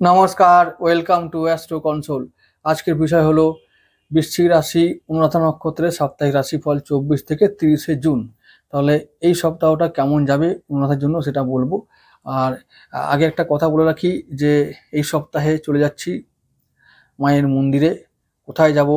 নমস্কার, welcome to astro console. আজকের বিষয় হলো বৃশ্চিক রাশি অনুরাধা নক্ষত্রের সাপ্তাহিক রাশিফল 24 থেকে 30শে জুন। তাহলে এই সপ্তাহটা কেমন যাবে অনুরাধার জন্য সেটা বলবো। আর আগে একটা কথা বলে রাখি যে এই সপ্তাহে চলে যাচ্ছি মায়ের মন্দিরে। কোথায় যাব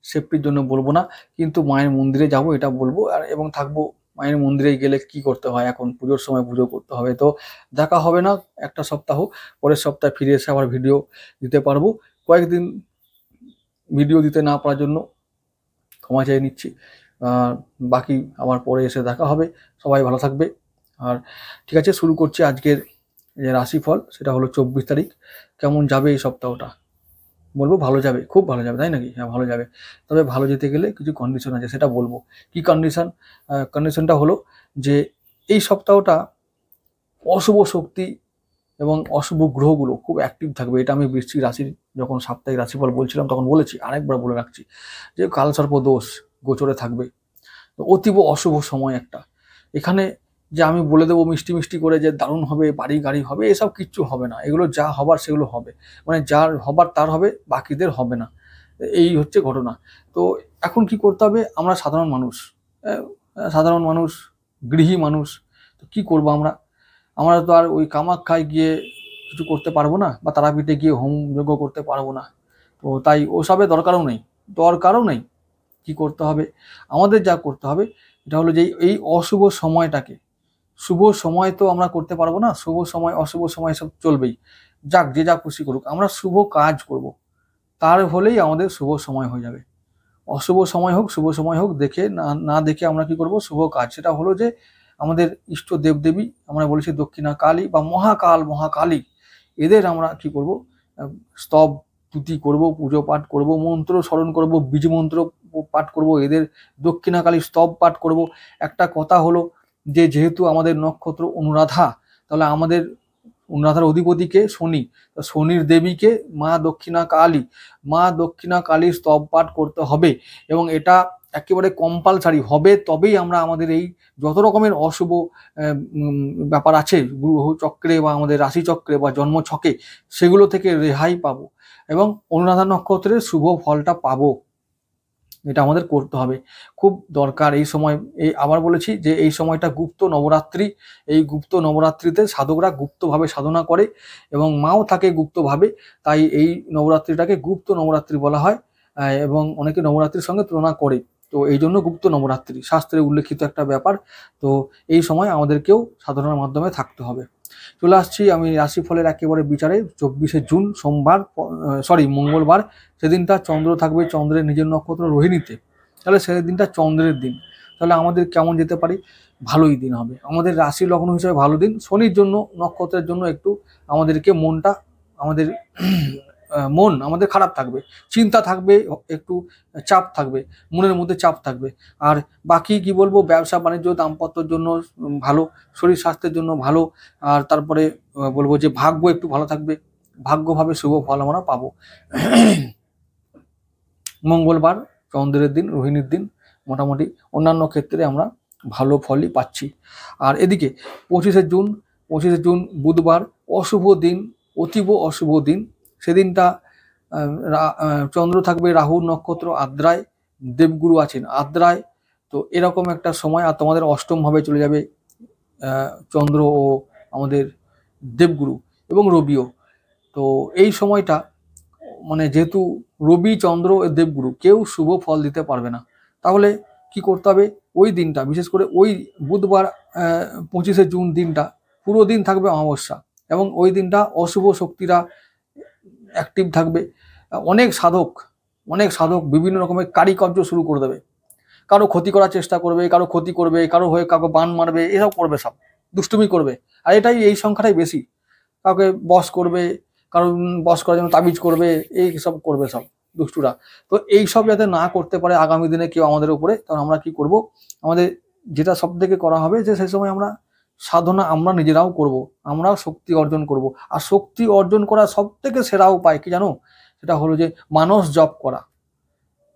সেফটির জন্য বলবো না, কিন্তু মায়ের মন্দিরে যাব এটা বলবো। আর এবং থাকবো মায়ের মন্দিরে গেলে কি করতে হয়, এখন পুজোর সময় পুজো করতে হবে। তো দেখা হবে না একটা সপ্তাহ, পরের সপ্তাহে ফিরে এসে আবার ভিডিও দিতে পারবো। কয়েকদিন ভিডিও দিতে না পারার জন্য ক্ষমা চেয়ে নিচ্ছি। বাকি আবার পরে এসে দেখা হবে। সবাই ভালো থাকবে। আর ঠিক আছে, শুরু করছি আজকের যে রাশিফল, সেটা হলো 24 তারিখ। কেমন যাবে এই সপ্তাহটা বলবো। ভালো যাবে, খুব ভালো যাবে, তাই নাকি? হ্যাঁ, ভালো যাবে। তবে ভালো যেতে গেলে কিছু কন্ডিশন আছে, সেটা বলবো। কি কন্ডিশন? কন্ডিশনটা হলো যে এই সপ্তাহটা অশুভ শক্তি এবং অশুভ গ্রহগুলো খুব অ্যাক্টিভ থাকবে। এটা আমি বৃশ্চিক রাশির যখন সাপ্তাহিক রাশিফল বলছিলাম তখন বলেছি, আরেকবার বলে রাখছি যে কালসর্প দোষ গোচরে থাকবে। তো অতীব অশুভ সময় একটা। এখানে যে আমি বলে দেবো মিষ্টি মিষ্টি করে যে দারুণ হবে, বাড়ি গাড়ি হবে, এসব কিচ্ছু হবে না। এগুলো যা হবার সেগুলো হবে, মানে যার হবার তার হবে, বাকিদের হবে না। এই হচ্ছে ঘটনা। তো এখন কি করতে হবে? আমরা সাধারণ মানুষ, সাধারণ মানুষ, গৃহী মানুষ। তো কি করবো আমরা? আমরা তো আর ওই কামাখ্যায় গিয়ে কিছু করতে পারবো না, বা তারাপীঠে গিয়ে হোম যজ্ঞ করতে পারবো না। তো তাই ওসবের দরকারও নেই। কি করতে হবে? আমাদের যা করতে হবে এটা হলো যে এই অশুভ সময়টাকে, শুভ সময় তো আমরা করতে পারবো না, শুভ সময় অশুভ সময় সব চলবেই। যাক, যে যা খুশি করুক, আমরা শুভ কাজ করব, তার হলেই আমাদের শুভ সময় হয়ে যাবে। অশুভ সময় হোক শুভ সময় হোক, দেখে না দেখে আমরা কি করব? শুভ কাজ। সেটা হলো যে আমাদের ইষ্ট দেবদেবী, আমরা বলেছি দক্ষিণা কালী বা মহাকালী, এদের আমরা কি করব? স্তব তুতি করব, পুজো পাঠ করব, মন্ত্র স্মরণ করব, বীজ মন্ত্র পাঠ করব, এদের দক্ষিণা কালী স্তব পাঠ করব। একটা কথা হলো যে যেহেতু আমাদের নক্ষত্র অনুরাধা, তাহলে আমাদের অনুরাধার অধিপতিকে শনি, শনির দেবীকে মা দক্ষিণা কালীর স্তব পাঠ করতে হবে। এবং এটা একেবারে কম্পালসারি হবে, তবেই আমরা আমাদের এই যত রকমের অশুভ ব্যাপার আছে গ্রহ চক্রে বা আমাদের রাশি চক্রে বা জন্মছকে, সেগুলো থেকে রেহাই পাবো এবং অনুরাধা নক্ষত্রের শুভ ফলটা পাবো। এটা আমাদের করতে হবে, খুব দরকার এই সময়। এই আবার বলেছি যে এই সময়টা গুপ্ত নবরাত্রি। এই গুপ্ত নবরাত্রিতে সাধকরা গুপ্তভাবে সাধনা করে এবং মাও থাকে গুপ্তভাবে। তাই এই নবরাত্রিটাকে গুপ্ত নবরাত্রি বলা হয় এবং অনেকে নবরাত্রির সঙ্গে তুলনা করে। তো এই জন্য গুপ্ত নবরাত্রি শাস্ত্রে উল্লেখিত একটা ব্যাপার। তো এই সময় আমাদেরকেও সাধনার মাধ্যমে থাকতে হবে। চলে আসছি আমি রাশিফলের একেবারে বিচারে। 24শে জুন সোমবার, মঙ্গলবার, সেদিনটা চন্দ্র থাকবে চন্দ্রের নিজের নক্ষত্র রোহিণীতে। তাহলে সেদিনটা চন্দ্রের দিন। তাহলে আমাদের কেমন যেতে পারি? ভালোই দিন হবে আমাদের, রাশি লগ্ন হিসেবে ভালো দিন। শনির জন্য, নক্ষত্রের জন্য একটু আমাদেরকে মন আমাদের খারাপ থাকবে, চিন্তা থাকবে, একটু চাপ থাকবে, মনের মধ্যে চাপ থাকবে। আর বাকি কি বলবো, ব্যবসা বাণিজ্য দাম্পত্যর জন্য ভালো, শরীর স্বাস্থ্যের জন্য ভালো। আর তারপরে বলবো যে ভাগ্য একটু ভালো থাকবে, ভাগ্যভাবে শুভ ফল আমরা পাবো। মঙ্গলবার চন্দ্রের দিন, রোহিণীর দিন, মোটামুটি অন্যান্য ক্ষেত্রে আমরা ভালো ফলই পাচ্ছি। আর এদিকে 25শে জুন বুধবার, অশুভ দিন, অতীব অশুভ দিন। সেদিনটা চন্দ্র থাকবে রাহুর নক্ষত্র আদ্রায়, দেবগুরু আছেন আদ্রায়। তো এরকম একটা সময়। আর তোমাদের অষ্টম ভাবে চলে যাবে চন্দ্র ও আমাদের দেবগুরু এবং রবিও। তো এই সময়টা মানে যেহেতু রবি, চন্দ্র ও দেবগুরু কেউ শুভ ফল দিতে পারবে না, তাহলে কি করতে হবে? ওই দিনটা, বিশেষ করে ওই বুধবার 25শে জুন দিনটা পুরো দিন থাকবে অমাবস্যা এবং ওই দিনটা অশুভ শক্তিরা অ্যাক্টিভ থাকবে। অনেক সাধক বিভিন্ন রকমের কারিকার্য শুরু করে দেবে। কারো ক্ষতি করার চেষ্টা করবে, কারো ক্ষতি করবে, কারো হয়ে কাউকে বান মারবে, এসব করবে, সব দুষ্টুমি করবে। আর এই সংখ্যাটাই বেশি। কাউকে বশ করবে, কারণ বশ করার জন্য তাবিজ করবে, এই সব করবে সব দুষ্টুরা। তো এই সব যাতে না করতে পারে আগামী দিনে কেউ আমাদের উপরে, তখন আমরা কি করব? আমাদের যেটা সব থেকে করা হবে যে সেই সময় আমরা সাধনা আমরা নিজেরাও করব, আমরাও শক্তি অর্জন করব। আর শক্তি অর্জন করা সব থেকে সেরা উপায় কি জানো? সেটা হলো যে মানস জপ করা।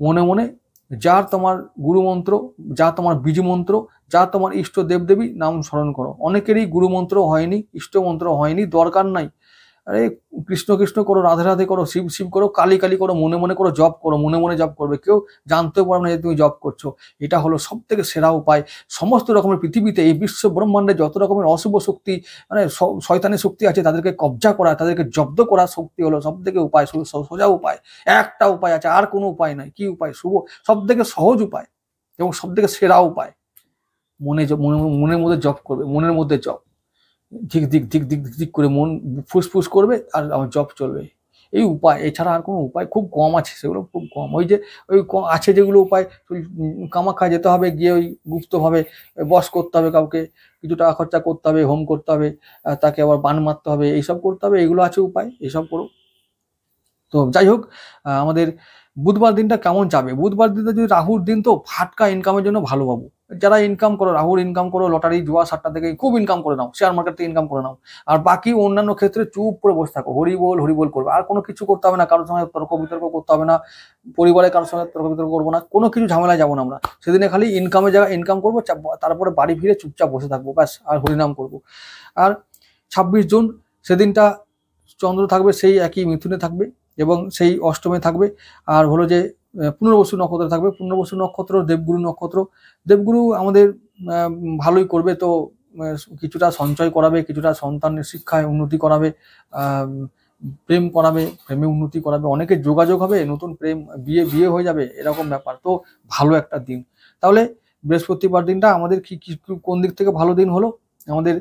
মনে মনে যার তোমার গুরুমন্ত্র, যা তোমার বীজ মন্ত্র, যা তোমার ইষ্ট দেবদেবী নাম স্মরণ করো। অনেকেরই গুরুমন্ত্র হয়নি, ইষ্ট মন্ত্র হয়নি, দরকার নাই। আরে কৃষ্ণ কৃষ্ণ করো, রাধে রাধে করো, শিব শিব করো, কালী কালী করো, মনে মনে করো, জপ করো, মনে মনে জপ করবে, কেউ জানতেও পারবে না যে তুমি জপ করছো। এটা হলো সব থেকে সেরা উপায়। সমস্ত রকমের পৃথিবীতে এই বিশ্ব ব্রহ্মাণ্ডে যত রকমের অশুভ শক্তি, মানে শয়তানি শক্তি আছে, তাদেরকে কবজা করা, তাদেরকে জব্দ করার শক্তি হলো সব থেকে উপায়, সোজা উপায়। একটা উপায় আছে, আর কোনো উপায় নাই। কি উপায়? শুভ, সব থেকে সহজ উপায় এবং সব থেকে সেরা উপায়। মনের মধ্যে জপ করবে, মনের মধ্যে জপ, ধিক ধিক ধিক ধিক ধিক করে মন ফুসফুস করবে আর আমার জপ চলবে। এই উপায়, এছাড়া আর কোনো উপায় খুব কম আছে, সেগুলো খুব কম। ওই যে ওই আছে যেগুলো উপায়, কামাখ্যা যেতে হবে, গিয়ে ওই গুপ্তভাবে বশ করতে হবে কাউকে, কিছু টাকা খরচা করতে হবে, হোম করতে হবে, তাকে আবার বান মারতে হবে, এইসব করতে হবে, এগুলো আছে উপায়, এইসব করো। তো যাই হোক, আমাদের বুধবার দিনটা কেমন যাবে? বুধবার দিনটা যদি রাহুর দিন, তো ফাটকা ইনকামের জন্য ভালো পাবো। যারা ইনকাম করো, রাহুর ইনকাম করো, লটারি জুয়া সাতটা থেকে খুব ইনকাম করে নাও, শেয়ার মার্কেট থেকে ইনকাম করে নাও। আর বাকি অন্যান্য ক্ষেত্রে চুপ করে বসে থাকো, হরিবোল হরিবোল করবে, আর কোনো কিছু করতে হবে না, কারোর সঙ্গে তর্ক বিতর্ক করতে হবে না, পরিবারের কারোর সঙ্গে তর্ক বিতর্ক করবো না, কোনো কিছু ঝামেলায় যাবো না আমরা। সেদিনে খালি ইনকামের জায়গায় ইনকাম করবো, তারপরে বাড়ি ফিরে চুপচাপ বসে থাকবো, ব্যাস, আর হরিনাম করবো। আর 26 জুন সেদিনটা চন্দ্র থাকবে সেই একই মিথুনে থাকবে এবং সেই অষ্টমে থাকবে। আর হলো যে পুনর্বসু নক্ষত্র থাকবে। পুনর্বসু নক্ষত্র দেবগুরু নক্ষত্র। দেবগুরু আমাদের ভালোই করবে, তো কিছুটা সঞ্চয় করাবে, কিছুটা সন্তানের শিক্ষায় উন্নতি করাবে, প্রেম করাবে, প্রেমে উন্নতি করাবে, অনেকের যোগাযোগ হবে, নতুন প্রেম, বিয়ে বিয়ে হয়ে যাবে, এরকম ব্যাপার। তো ভালো একটা দিন। তাহলে বৃহস্পতিবার দিনটা আমাদের কি কোন দিক থেকে ভালো দিন হলো? আমাদের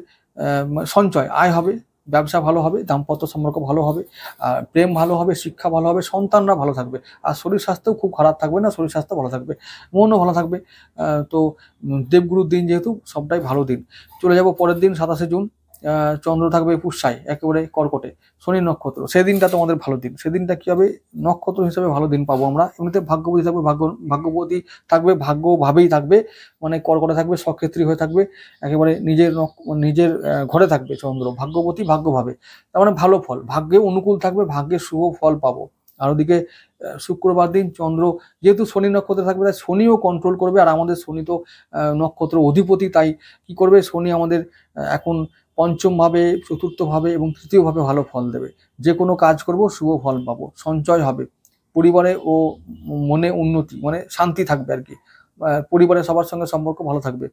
সঞ্চয়, আয় হবে, ব্যবসা ভালো হবে, দাম্পত্য সম্পর্ক ভালো হবে, আর প্রেম ভালো হবে, শিক্ষা ভালো হবে, সন্তানরা ভালো থাকবে, আর শরীর স্বাস্থ্যও খুব খারাপ থাকবে না, শরীর স্বাস্থ্য ভালো থাকবে, মনও ভালো থাকবে। তো দেবগুরুর দিন যেহেতু, সবটাই ভালো দিন। চলে যাব পরের দিন 27 জুন। চন্দ্র থাকবে পুষ্যায়, একেবারে কর্কটে, শনি নক্ষত্র। সেদিনটা তোমাদের ভালো দিন। সেদিনটা কি হবে? নক্ষত্র হিসেবে ভালো দিন পাবো আমরা। এমনিতে ভাগ্যবতী থাকবে, ভাগ্যবতী থাকবে, ভাগ্যভাবেই থাকবে, মানে কর্কটে থাকবে, সক্ষেত্রী হয়ে থাকবে, একেবারে নিজের ঘরে থাকবে চন্দ্র, ভাগ্যবতী, ভাগ্যভাবে। তার মানে ভালো ফল, ভাগ্যে অনুকূল থাকবে, ভাগ্যে শুভ ফল পাবো। আর ওদিকে শুক্রবার দিন চন্দ্র যেহেতু শনি নক্ষত্রে থাকবে, তাই শনিও কন্ট্রোল করবে। আর আমাদের শনি তো নক্ষত্র অধিপতি, তাই কি করবে? শনি আমাদের এখন পঞ্চম ভাবে, চতুর্থ ভাবে এবং তৃতীয় ভাবে ভালো ফল দেবে। যে কোনো কাজ করব, শুভ ফল পাবো, সঞ্চয় হবে, পরিবারে ও মনে উন্নতি, মানে শান্তি থাকবে আর কি, পরিবারের সবার সঙ্গে সম্পর্ক ভালো থাকবে,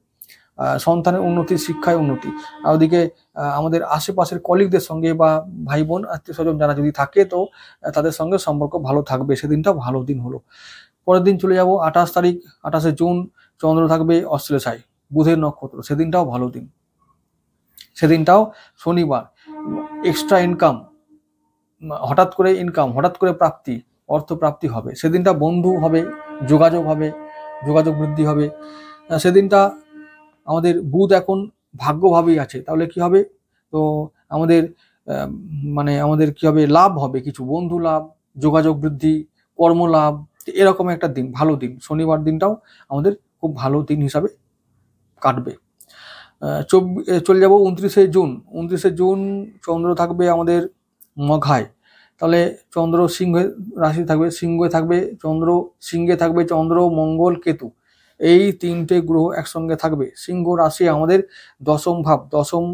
সন্তানের উন্নতি, শিক্ষায় উন্নতি। আর ওদিকে আমাদের আশেপাশের কলিগদের সঙ্গে বা ভাই বোন আত্মীয় স্বজন যারা যদি থাকে, তো তাদের সঙ্গে সম্পর্ক ভালো থাকবে। সেদিনটা ভালো দিন হলো। পরের দিন চলে যাব 28 তারিখ, 28শে জুন। চন্দ্র থাকবে অশ্লেষায়, বুধের নক্ষত্র। সেদিনটাও ভালো দিন। সেদিনটাও শনিবার, এক্সট্রা ইনকাম, হঠাৎ করে ইনকাম, হঠাৎ করে প্রাপ্তি, অর্থ প্রাপ্তি হবে। সেদিনটা বন্ধু হবে, যোগাযোগ হবে, যোগাযোগ বৃদ্ধি হবে। সেদিনটা আমাদের বুধ এখন ভাগ্যভাবেই আছে, তাহলে কি হবে? তো আমাদের মানে আমাদের কি হবে? লাভ হবে, কিছু বন্ধু লাভ, যোগাযোগ বৃদ্ধি, কর্ম লাভ, এরকম একটা দিন, ভালো দিন। শনিবার দিনটাও আমাদের খুব ভালো দিন হিসাবে কাটবে। চলে যাব 29শে জুন। 29শে জুন চন্দ্র থাকবে আমাদের মঘায়, তাহলে চন্দ্র সিংহে রাশি থাকবে, সিংহে থাকবে চন্দ্র, সিংহে থাকবে চন্দ্র, মঙ্গল, কেতু, এই তিনটে গ্রহ একসঙ্গে থাকবে। সিংহ রাশি আমাদের দশম ভাব, দশম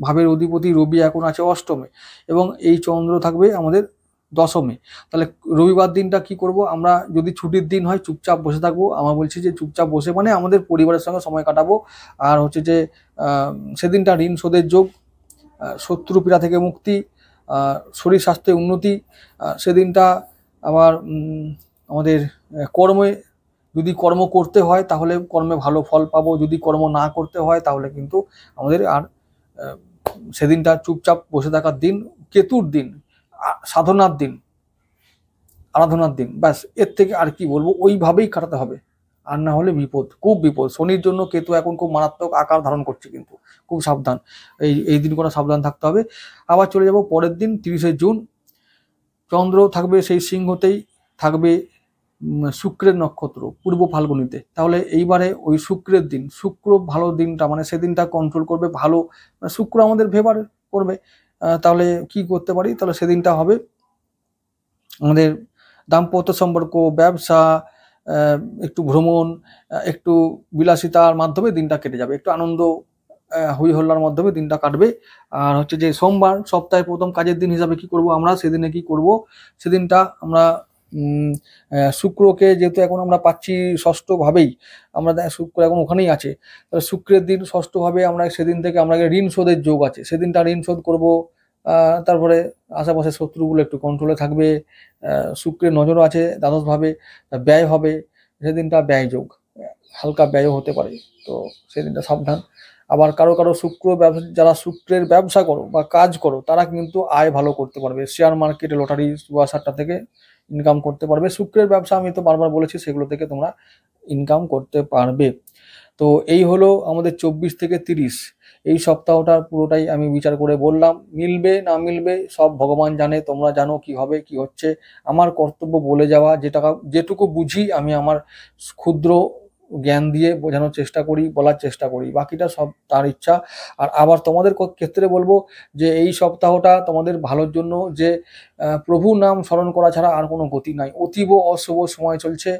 ভাবের অধিপতি রবি এখন আছে অষ্টমে, এবং এই চন্দ্র থাকবে আমাদের দশমে। তাহলে রবিবার দিনটা কি করব আমরা? যদি ছুটির দিন হয়, চুপচাপ বসে থাকবো। আমরা বলছি যে চুপচাপ বসে মানে আমাদের পরিবারের সঙ্গে সময় কাটাবো। আর হচ্ছে যে সেদিনটা ঋণ শোধের যোগ, শত্রু পীড়া থেকে মুক্তি, শরীর স্বাস্থ্যে উন্নতি। সেদিনটা আবার আমাদের কর্মে, যদি কর্ম করতে হয় তাহলে কর্মে ভালো ফল পাবো, যদি কর্ম না করতে হয় তাহলে কিন্তু আমাদের আর সেদিনটা চুপচাপ বসে থাকার দিন, কেতুর দিন, সাধনার দিন, আরাধনার দিন। ব্যাস, এর থেকে আর কি বলবো, ওইভাবেই কাটাতে হবে, আর না হলে বিপদ, খুব বিপদ। শনির জন্য কেতু এখন খুব মারাত্মক আকার ধারণ করছে, কিন্তু খুব সাবধান, এই দিন করে সাবধান থাকতে হবে। আবার চলে যাব পরের দিন 30শে জুন। চন্দ্র থাকবে সেই সিংহতেই, থাকবে শুক্রের নক্ষত্র, পূর্ব ফাল্গুনিতে। তাহলে এইবারে ওই শুক্রের দিন, শুক্র ভালো দিনটা, মানে সেদিনটা কন্ট্রোল করবে ভালো, শুক্র আমাদের ফেভার করবে। তাহলে কি করতে পারি? তাহলে সেদিনটা হবে আমাদের দাম্পত্য সম্পর্ক, ব্যবসা, একটু ভ্রমণ, একটু বিলাসিতার মাধ্যমে দিনটা কেটে যাবে, একটু আনন্দ হই হল্লার মাধ্যমে দিনটা কাটবে। আর হচ্ছে যে সোমবার সপ্তাহের প্রথম কাজের দিন হিসাবে কি করব আমরা, সেদিনে কি করব, সেদিনটা আমরা শুক্রকে যেহেতু এখন আমরা পাচ্ছি ষষ্ঠভাবেই, আমরা শুক্র এখন ওখানেই আছে, তাহলে শুক্রের দিন ষষ্ঠভাবে আমরা সেদিন থেকে আমরা ঋণ শোধের যোগ আছে, সেদিনটা ঋণ শোধ করব। তারপরে আশেপাশে শত্রুগুলো একটু কন্ট্রোলে থাকবে। শুক্রের নজরও আছে দ্বাদশভাবে, ব্যয় হবে সেদিনটা, ব্যয় যোগ, হালকা ব্যয়ও হতে পারে, তো সেদিনটা সাবধান। আবার কারো কারো শুক্র ব্যবসা, যারা শুক্রের ব্যবসা করো বা কাজ করো তারা কিন্তু আয় ভালো করতে পারবে, শেয়ার মার্কেটে লটারি ওয়াসারটা থেকে ইনকাম করতে পারবে। শুক্রের ব্যবসা আমি তো বারবার বলেছি, সেগুলো থেকে তোমরা ইনকাম করতে পারবে। তো এই হলো আমাদের 24 থেকে 30 এই সপ্তাহটার পুরোটাই আমি বিচার করে বললাম। মিলবে না মিলবে সব ভগবান জানে, তোমরা জানো কি হবে কি হচ্ছে। আমার কর্তব্য বলে যাওয়া, যেটুকু বুঝি আমি আমার ক্ষুদ্র জ্ঞান দিয়ে বোঝানোর চেষ্টা করি, বলার চেষ্টা করি, বাকিটা সব তার ইচ্ছা। আর আবার তোমাদের ক্ষেত্রে বলবো যে এই সপ্তাহটা তোমাদের ভালোর জন্য, যে প্রভু নাম স্মরণ করা ছাড়া আর কোনো গতি নাই। অতীব অশুভ সময় চলছে,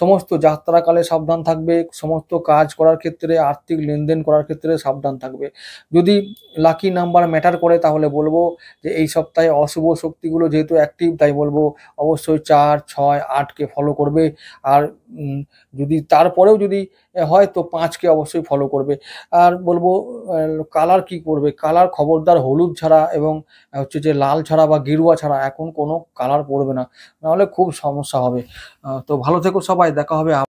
সমস্ত যাত্রাকালে সাবধান থাকবে, সমস্ত কাজ করার ক্ষেত্রে, আর্থিক লেনদেন করার ক্ষেত্রে সাবধান থাকবে। যদি লাকি নাম্বার ম্যাটার করে তাহলে বলবো যে এই সপ্তাহে অশুভ শক্তিগুলো যেহেতু অ্যাক্টিভ, তাই বলবো অবশ্যই 4, 6, 8কে ফলো করবে। আর যদি তারপরেও যদি হয় তো 5কে অবশ্যই ফলো করবে। আর বলবো কালার কি করবে, কালার খবরদার হলুদ ছাড়া এবং হচ্ছে যে লাল ছাড়া বা গেরুয়া ছাড়া এখন কোনো কালার পরবে না, নাহলে খুব সমস্যা হবে। তো ভালো থেকো সবাই, দেখা হবে।